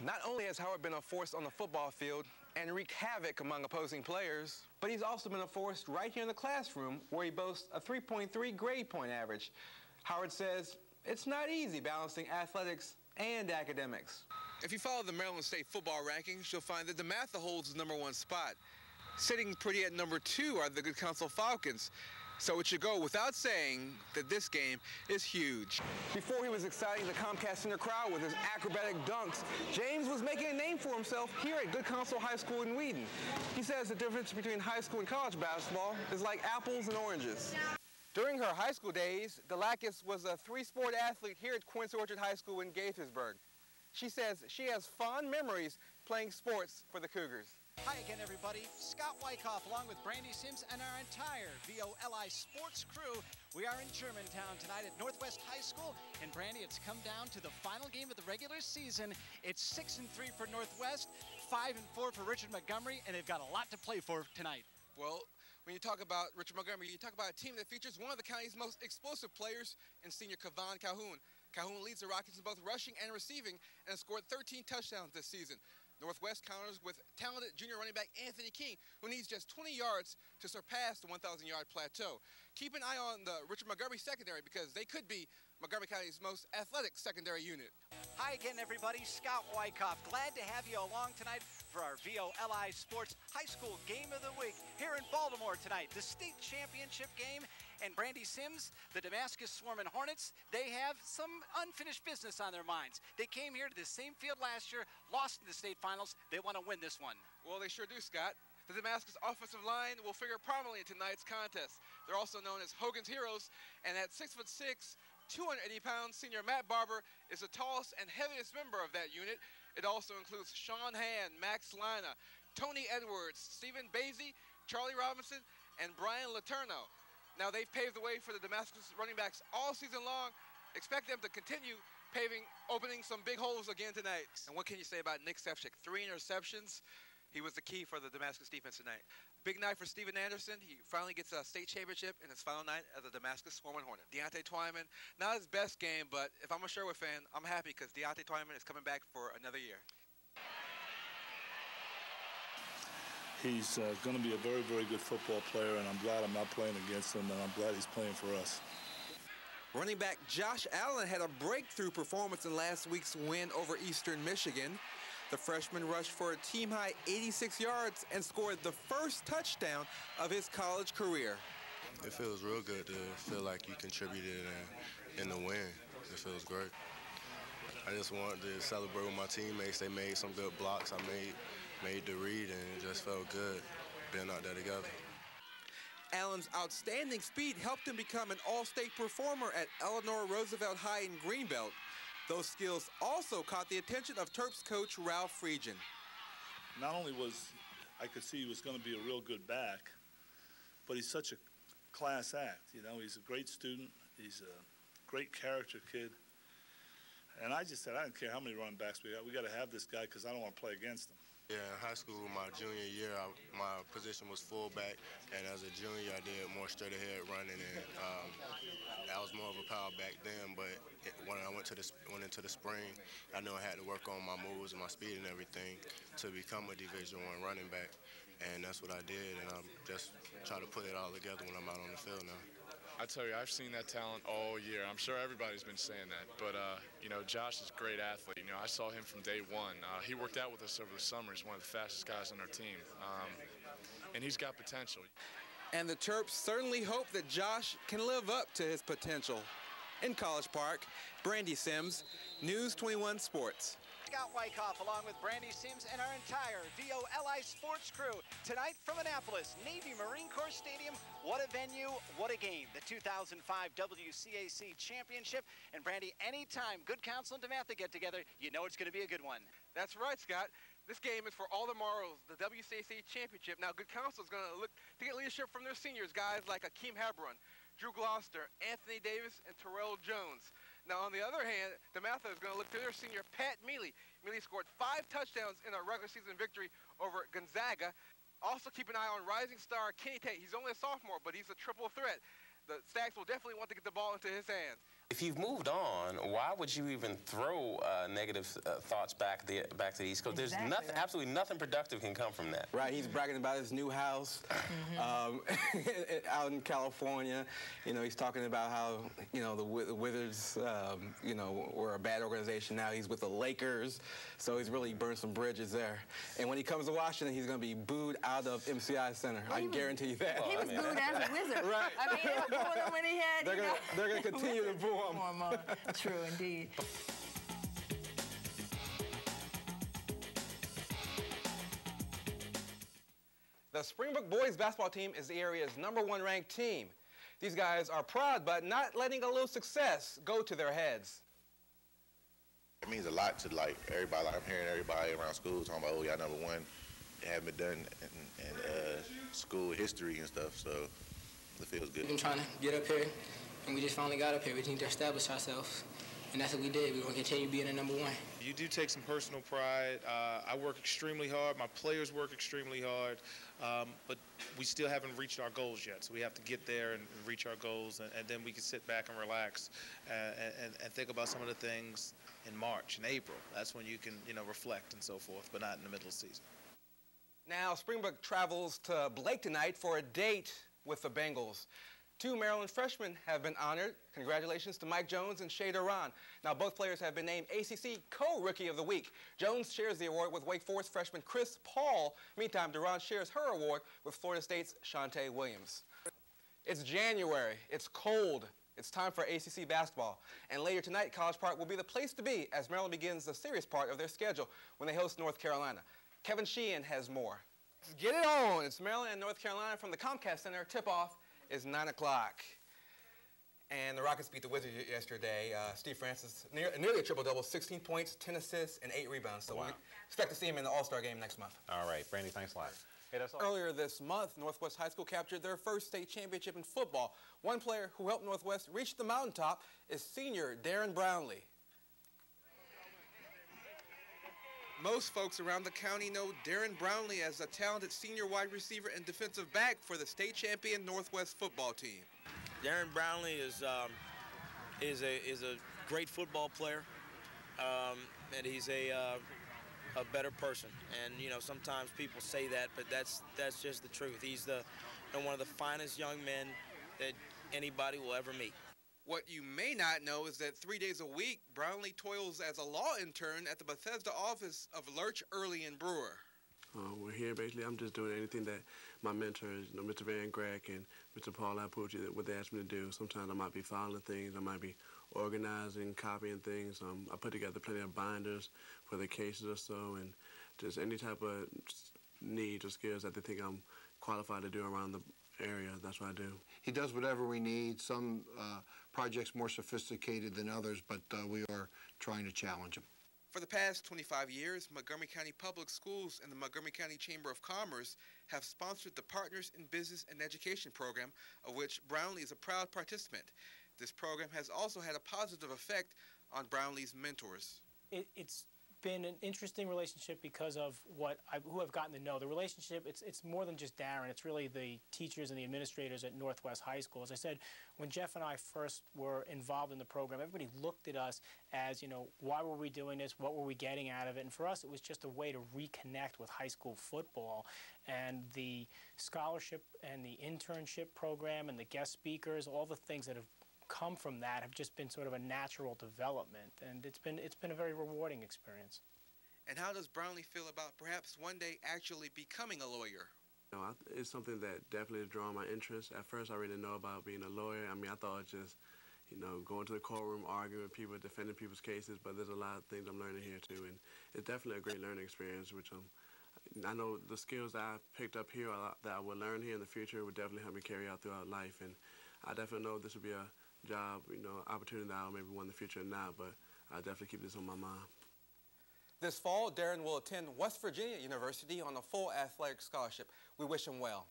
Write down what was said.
Not only has Howard been a force on the football field and wreaked havoc among opposing players, but he's also been a force right here in the classroom where he boasts a 3.3 grade point average. Howard says it's not easy balancing athletics and academics. If you follow the Maryland State football rankings, you'll find that DeMatha holds the #1 spot. Sitting pretty at #2 are the Good Counsel Falcons. So it should go without saying that this game is huge. Before he was exciting the Comcast Center crowd with his acrobatic dunks, James was making a name for himself here at Good Counsel High School in Wheaton. He says the difference between high school and college basketball is like apples and oranges. During her high school days, Delakis was a 3-sport athlete here at Quincy Orchard High School in Gaithersburg. She says she has fond memories playing sports for the Cougars. Hi again, everybody. Scott Wyckoff, along with Brandy Sims and our entire VOLI sports crew. We are in Germantown tonight at Northwest High School. And Brandy, it's come down to the final game of the regular season. It's 6-3 for Northwest, 5-4 for Richard Montgomery, and they've got a lot to play for tonight. Well, when you talk about Richard Montgomery, you talk about a team that features one of the county's most explosive players in senior Kevon Calhoun. Calhoun leads the Rockets in both rushing and receiving and has scored 13 touchdowns this season. Northwest counters with talented junior running back Anthony King, who needs just 20 yards to surpass the 1,000-yard plateau. Keep an eye on the Richard Montgomery secondary because they could be Montgomery County's most athletic secondary unit. Hi again, everybody. Scott Wyckoff. Glad to have you along tonight for our VOLI Sports High School Game of the Week here in Baltimore tonight. The state championship game. And Brandy Sims, the Damascus Swarming Hornets, they have some unfinished business on their minds. They came here to the same field last year, lost in the state finals. They want to win this one. Well, they sure do, Scott. The Damascus offensive line will figure prominently in tonight's contest. They're also known as Hogan's Heroes, and at 6'6", 280 pounds, senior Matt Barber is the tallest and heaviest member of that unit. It also includes Sean Hand, Max Lina, Tony Edwards, Stephen Basie, Charlie Robinson, and Brian Laterno. Now, they've paved the way for the Damascus running backs all season long. Expect them to continue opening some big holes again tonight. And what can you say about Nick Sefcik? 3 interceptions. He was the key for the Damascus defense tonight. Big night for Steven Anderson. He finally gets a state championship in his final night as a Damascus Swarming Hornet. Deontay Twyman, not his best game, but if I'm a Sherwood fan, I'm happy because Deontay Twyman is coming back for another year. He's going to be a very, very good football player, and I'm glad I'm not playing against him, and I'm glad he's playing for us. Running back Josh Allen had a breakthrough performance in last week's win over Eastern Michigan. The freshman rushed for a team-high 86 yards and scored the first touchdown of his college career. It feels real good to feel like you contributed in the win. It feels great. I just wanted to celebrate with my teammates. They made some good blocks. I made the read, and it just felt good being out there together. Allen's outstanding speed helped him become an all-state performer at Eleanor Roosevelt High in Greenbelt. Those skills also caught the attention of Terps coach Ralph Friedgen. Not only I could see he was going to be a real good back, but he's such a class act. You know, he's a great student. He's a great character kid. And I just said, I don't care how many running backs we got to have this guy because I don't want to play against him. Yeah, in high school, my junior year, my position was fullback, and as a junior, I did more straight ahead running, and I was more of a power back then. But when I went into the spring, I knew I had to work on my moves and my speed and everything to become a Division I running back, and that's what I did. And I'm just trying to put it all together when I'm out on the field now. I tell you, I've seen that talent all year. I'm sure everybody's been saying that, but you know, Josh is a great athlete. You know, I saw him from day one. He worked out with us over the summer. He's one of the fastest guys on our team, and he's got potential. And the Terps certainly hope that Josh can live up to his potential. In College Park, Brandy Sims, News 21 Sports. Scott Wyckoff, along with Brandy Sims and our entire VOLI sports crew. Tonight from Annapolis, Navy Marine Corps Stadium. What a venue, what a game. The 2005 WCAC Championship. And Brandy, anytime Good Counsel and DeMatha get together, you know it's going to be a good one. That's right, Scott. This game is for all the Morrows, the WCAC Championship. Now, Good Counsel is going to look to get leadership from their seniors, guys like Akeem Hebron, Drew Gloucester, Anthony Davis, and Terrell Jones. Now, on the other hand, DeMatha is going to look to their senior, Pat Mealy. Mealy scored 5 touchdowns in a regular season victory over Gonzaga. Also, keep an eye on rising star Kenny Tate. He's only a sophomore, but he's a triple threat. The Stags will definitely want to get the ball into his hands. If you've moved on, why would you even throw negative thoughts back to the East Coast? There's nothing, absolutely nothing productive can come from that. Right, he's bragging about his new house out in California. You know, he's talking about how, you know, the Wizards, you know, were a bad organization. Now he's with the Lakers, so he's really burned some bridges there. And when he comes to Washington, he's going to be booed out of MCI Center. I can guarantee you that. He was booed as a Wizard. Right. I mean, they were booing him when he had, They're going to continue to boo him. True, indeed. The Springbrook boys basketball team is the area's #1 ranked team. These guys are proud, but not letting a little success go to their heads. It means a lot to like everybody. Like I'm hearing everybody around school talking about, oh, y'all #1. It haven't been done in school history and stuff, so it feels good. We've been trying to get up here, and we just finally got up here. We need to establish ourselves, and that's what we did. We're going to continue being the #1. You do take some personal pride. I work extremely hard. My players work extremely hard, but we still haven't reached our goals yet. So we have to get there and reach our goals, and then we can sit back and relax and think about some of the things in March and April. That's when you can, you know, reflect and so forth, but not in the middle of the season. Now, Springbrook travels to Blake tonight for a date with the Bengals. 2 Maryland freshmen have been honored. Congratulations to Mike Jones and Shea Duran. Now, both players have been named ACC Co-Rookie of the Week. Jones shares the award with Wake Forest freshman Chris Paul. Meantime, Duran shares her award with Florida State's Shantae Williams. It's January. It's cold. It's time for ACC basketball. And later tonight, College Park will be the place to be as Maryland begins the serious part of their schedule when they host North Carolina. Kevin Sheehan has more. Let's get it on. It's Maryland and North Carolina from the Comcast Center. Tip-off is 9 o'clock. And the Rockets beat the Wizards yesterday. Steve Francis, nearly a triple-double, 16 points, 10 assists, and 8 rebounds. So we expect to see him in the All-Star game next month. All right, Brandy, thanks a lot. Hey, that's all. Earlier this month, Northwest High School captured their first state championship in football. One player who helped Northwest reach the mountaintop is senior Darren Brownlee. Most folks around the county know Darren Brownlee as a talented senior wide receiver and defensive back for the state champion Northwest football team. Darren Brownlee is a great football player, and he's a better person. And you know, sometimes people say that, but that's just the truth. He's one of the finest young men that anybody will ever meet. What you may not know is that 3 days a week, Brownlee toils as a law intern at the Bethesda office of Lurch, Early, and Brewer. We're here basically. I'm just doing anything that my mentors, you know, Mr. Van Grack and Mr. Paul Lapucci, what they ask me to do. Sometimes I might be filing things. I might be organizing, copying things. I put together plenty of binders for the cases or so, and just any type of needs or skills that they think I'm qualified to do around the area. That's what I do. He does whatever we need. Some projects more sophisticated than others, but we are trying to challenge him. For the past 25 years, Montgomery County Public Schools and the Montgomery County Chamber of Commerce have sponsored the Partners in Business and Education program, of which Brownlee is a proud participant. This program has also had a positive effect on Brownlee's mentors. It's been an interesting relationship because of who I've gotten to know. The relationship, it's more than just Darren. It's really the teachers and the administrators at Northwest High School. As I said, when Jeff and I first were involved in the program, everybody looked at us as, you know, why were we doing this? What were we getting out of it? And for us, it was just a way to reconnect with high school football. And the scholarship and the internship program and the guest speakers, all the things that have come from that have just been sort of a natural development, and it's been a very rewarding experience. And how does Brownlee feel about perhaps one day actually becoming a lawyer? You know, it's something that definitely has drawn my interest. At first, I didn't know about being a lawyer. I mean, I thought it just, you know, going to the courtroom, arguing with people, defending people's cases, but there's a lot of things I'm learning here, too, and it's definitely a great learning experience, which I know the skills that I picked up here that I will learn here in the future would definitely help me carry out throughout life, and I definitely know this would be a job, you know, opportunity that I'll maybe want in the future or not, but I'll definitely keep this on my mind. This fall, Darren will attend West Virginia University on a full athletic scholarship. We wish him well.